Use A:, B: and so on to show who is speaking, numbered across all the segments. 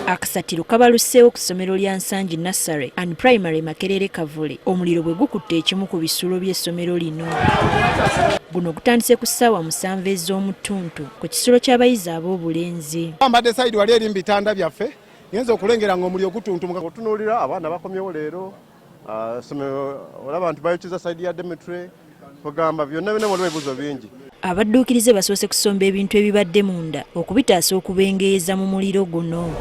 A: Akasattiro kabaluseewo ku ssomero lya Nsangi Nursery and Primary Makerere Kavule omuliro bwe gukutte ekimu ku bisulo by'essomero lino. Guno gutandise ku ssaawa 7 ez'omutuntu ku kisulo ky'abayizi ab'obulenzi.
B: Mbadde sayidi wali eri mu bitanda byaffe ngenza okulengera ng'omuliro gutuntumuka. Otunuulira abaana bakomyewo leero olaba nti bayokyeza sayidi ya Demetre kugamba byonna waliwo ebibuuzo bingi.
A: Abadduukirize basoose kusomba ebintu ebibadde munda okubitaasa okubengeeza mu muliro guno.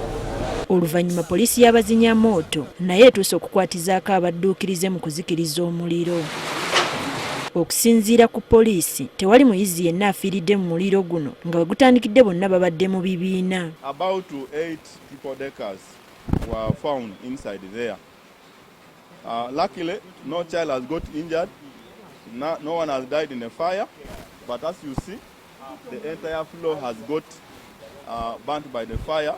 A: Oluvannyuma poliisi y'abazinya mooto naye etuuse okukwatizaako abadduukirize mu kuzikiriza omuliro. Okusinziira ku poliisi tewali muyizi yenna afiiridde mu muliro guno nga bwe gutandikidde bonna babadde mu bibiina.
C: About 8 people deckers were found inside there. Luckily no child has got injured. No one has died in the fire, but as you see, the entire floor has got burnt by the fire.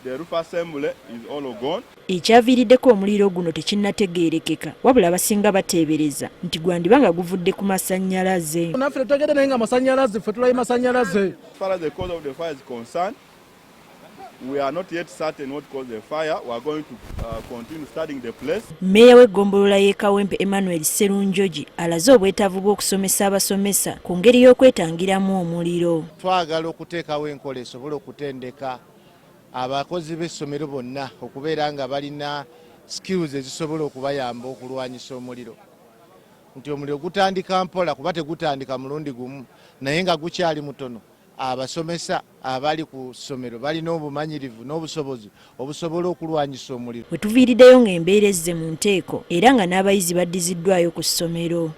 C: The roof assembly is all gone.
A: Ekyaviiriddeko omuliro guno tekinnategeerekeka wabula abasinga bateebereza nti gwandiba nga guvudde ku masannyalaze.
D: Naffe tegedde naye nga masannyalaze ffe tulayi masannyalaze.
C: As far as the cause of the fire is concerned, we are not yet certain what caused the fire. We are going to continue studying the place.
A: Mmeeya w'eggombolola y'e Kawempe Emmanuel Sserunjogi alaze obwetaavu bw'okusomesa abasomesa ku ngeri y'okwetangiramu omuliro.
E: Twagala okuteekawo enkola esobole okutendeka abakozi b'essomero bonna okubeera nga balina skills ezisobola okubayamba okulwanyisa omuliro. Nti omuliro gutandika mpola kuba tegutandika mulundi gumu naye nga gukyali mutono. Abasomesa abali ku ssomero balina obumanyirivu n'obusobozi obusobola okulwanyisa omuliro.
A: We tuviiriddeyo ng'embeera ezze mu nteeko era nga n'abayizi baddiziddwayo ku ssomero.